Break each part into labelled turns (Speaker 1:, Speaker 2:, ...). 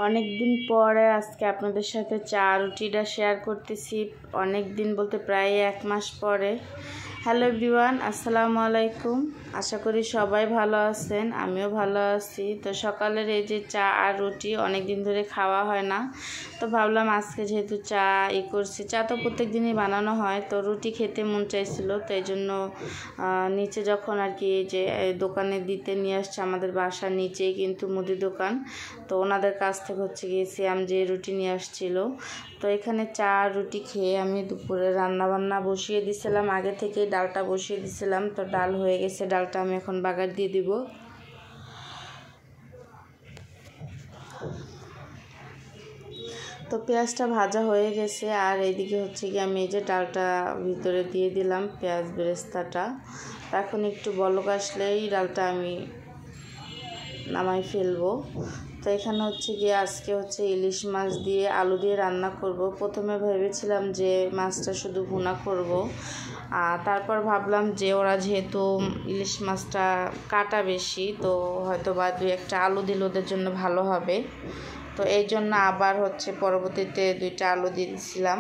Speaker 1: অনেক দিন পরে আজকে আপনাদের সাথে চা রুটিটা শেয়ার করতেছি। অনেক দিন বলতে প্রায় 1 মাস পরে। হ্যালো এভরিওয়ান, আসসালামু আলাইকুম। আশা করি সবাই ভালো আছেন, আমিও ভালো আছি। তো সকালের এই যে চা আর রুটি অনেক দিন ধরে খাওয়া হয় না, তো ভাবলাম আজকে যেহেতু চা করছি, চা তো প্রত্যেক দিনই বানানো হয়, তো রুটি খেতে মন চাইছিল। তো এই জন্য নিচে যখন আর কি যে দোকানে দিতে নিয়ে আসছে, আমাদের বাসার নিচেই কিন্তু মুদি দোকান, তো ওনাদের কাছ থেকে হচ্ছে গিয়ে সিয়াম যে রুটি নিয়ে আসছিল। তো এখানে চা রুটি খেয়ে আমি দুপুরে রান্নাবান্না বসিয়ে দিয়েছিলাম, আগে থেকে ডালটা বসিয়ে দিয়েছিলাম। তো ডাল হয়ে গেছে, ডালটা আমি এখন বাগার দিয়ে দিব। তো পেঁয়াজটা ভাজা হয়ে গেছে, আর এইদিকে হচ্ছে গিয়ে আমি এই যে ডালটা ভিতরে দিয়ে দিলাম, পেঁয়াজ বেরেস্তাটা। এখন একটু বলক আসলেই ডালটা আমি নামাই ফেলবো। তো এখানে হচ্ছে গিয়ে আজকে হচ্ছে ইলিশ মাছ দিয়ে আলু দিয়ে রান্না করব। প্রথমে ভেবেছিলাম যে মাছটা শুধু ভুনা করব, আর তারপর ভাবলাম যে ওরা যেহেতু ইলিশ মাছটা কাটা বেশি, তো হয়তো বা 2-1টা আলু দিলে ওদের জন্য ভালো হবে। তো এই জন্য আবার হচ্ছে পরবর্তীতে 2টা আলু দিয়ে দিয়েছিলাম।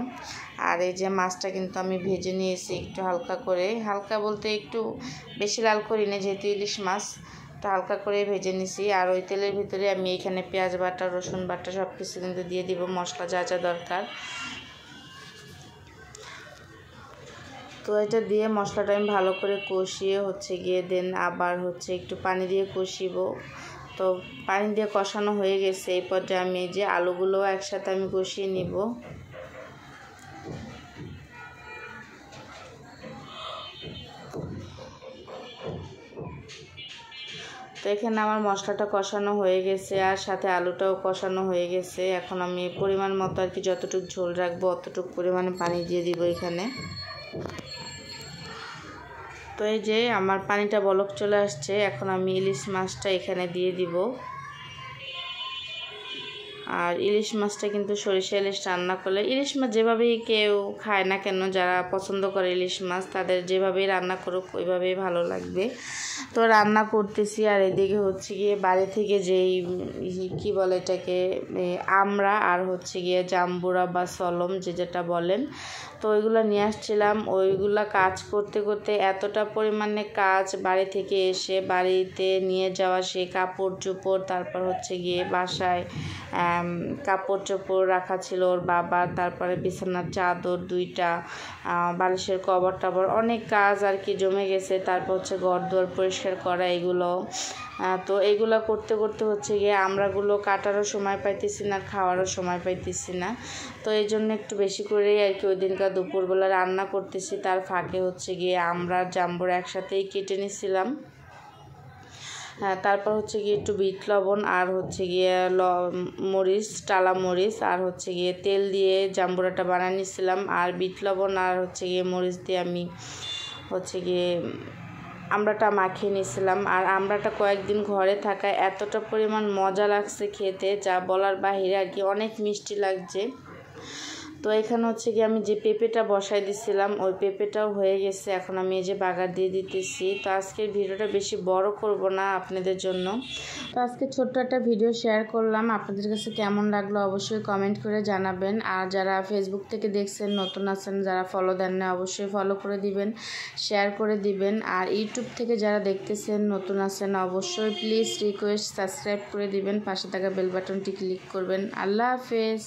Speaker 1: আর এই যে মাছটা কিন্তু আমি ভেজে নিয়েছি একটু হালকা করে, হালকা বলতে একটু বেশি লাল করি না, যেহেতু ইলিশ মাছ, তো হালকা করে ভেজে নিছি। আর ওই তেলের ভিতরে আমি এখানে পেঁয়াজ বাটা, রসুন বাটা সব কিছু কিন্তু দিয়ে দিব, মশলা যা যা দরকার। তো এটা দিয়ে মশলাটা আমি ভালো করে কষিয়ে হচ্ছে গিয়ে দেন আবার হচ্ছে একটু পানি দিয়ে কষিব। তো পানি দিয়ে কষানো হয়ে গেছে, এই পর্যায়ে আমি এই যে আলুগুলো একসাথে আমি কষিয়ে নিব। তো এখানে আমার মশলাটা কষানো হয়ে গেছে, আর সাথে আলুটাও কষানো হয়ে গেছে। এখন আমি পরিমাণ মতো আর কি যতটুকু ঝোল রাখবো অতটুকু পরিমাণে পানি দিয়ে দিব এখানে। তো এই যে আমার পানিটা বলক চলে আসছে, এখন আমি ইলিশ মাছটা এখানে দিয়ে দিব। আর ইলিশ মাছটা কিন্তু সরিষা ইলিশ রান্না করলে, ইলিশ মাছ যেভাবেই কেউ খায় না কেন, যারা পছন্দ করে ইলিশ মাছ, তাদের যেভাবেই রান্না করুক ওইভাবেই ভালো লাগবে। তো রান্না করতেছি, আর এদিকে হচ্ছে গিয়ে বাড়ি থেকে যেই কি বলে এটাকে আমড়া আর হচ্ছে গিয়ে জাম্বুরা বা সলম যেটা বলেন, তো ওইগুলো নিয়ে আসছিলাম। ওইগুলা কাজ করতে করতে এতটা পরিমাণে কাজ, বাড়ি থেকে এসে বাড়িতে নিয়ে যাওয়া সেই কাপড় চোপড়, তারপর হচ্ছে গিয়ে বাসায় কাপড় চোপড় রাখা ছিল ওর বাবা, তারপরে বিছানার চাদর 2টা, বালিশের কভার টাবর, অনেক কাজ আর কি জমে গেছে। তারপর হচ্ছে ঘর দুয়ার পরিষ্কার করা এগুলো। তো এইগুলো করতে করতে হচ্ছে গিয়ে আমড়াগুলো কাটারও সময় পাইতেছি না, খাওয়ারও সময় পাইতেছি না। তো এই জন্য একটু বেশি করেই আর কি ওই দিনকার দুপুরবেলা রান্না করতেছি। তার ফাঁকে হচ্ছে গিয়ে আমড়া জাম্বুরা একসাথেই কেটে নিছিলাম। তারপর হচ্ছে গিয়ে একটু বিট লবণ আর হচ্ছে গিয়ে মরিচ, টালা মরিচ, আর হচ্ছে গিয়ে তেল দিয়ে জাম্বুরাটা বানিয়ে নিছিলাম। আর বিট লবণ আর হচ্ছে গিয়ে মরিচ দিয়ে আমি হচ্ছে গিয়ে আমড়াটা মাখিয়ে নিয়েছিলাম। আর আমড়াটা কয়েকদিন ঘরে থাকায় এতটা পরিমাণ মজা লাগছে খেতে, যা বলার বাহিরে আর কি, অনেক মিষ্টি লাগছে। তো এখানে হচ্ছে গিয়ে আমি যে পেঁপেটা বসাই দিছিলাম, ওই পেঁপেটাও হয়ে গেছে, এখন আমি এই যে বাগার দিয়ে দিতেছি। তো আজকের ভিডিওটা বেশি বড় করব না আপনাদের জন্য, তো আজকে ছোট্ট একটা ভিডিও শেয়ার করলাম। আপনাদের কাছে কেমন লাগলো অবশ্যই কমেন্ট করে জানাবেন। আর যারা ফেসবুক থেকে দেখছেন, নতুন আছেন, যারা ফলো দেন না, অবশ্যই ফলো করে দিবেন, শেয়ার করে দিবেন। আর ইউটিউব থেকে যারা দেখতেছেন, নতুন আছেন, অবশ্যই প্লিজ রিকোয়েস্ট সাবস্ক্রাইব করে দিবেন, পাশে থাকা বেল বাটনটি ক্লিক করবেন। আল্লাহ হাফেজ।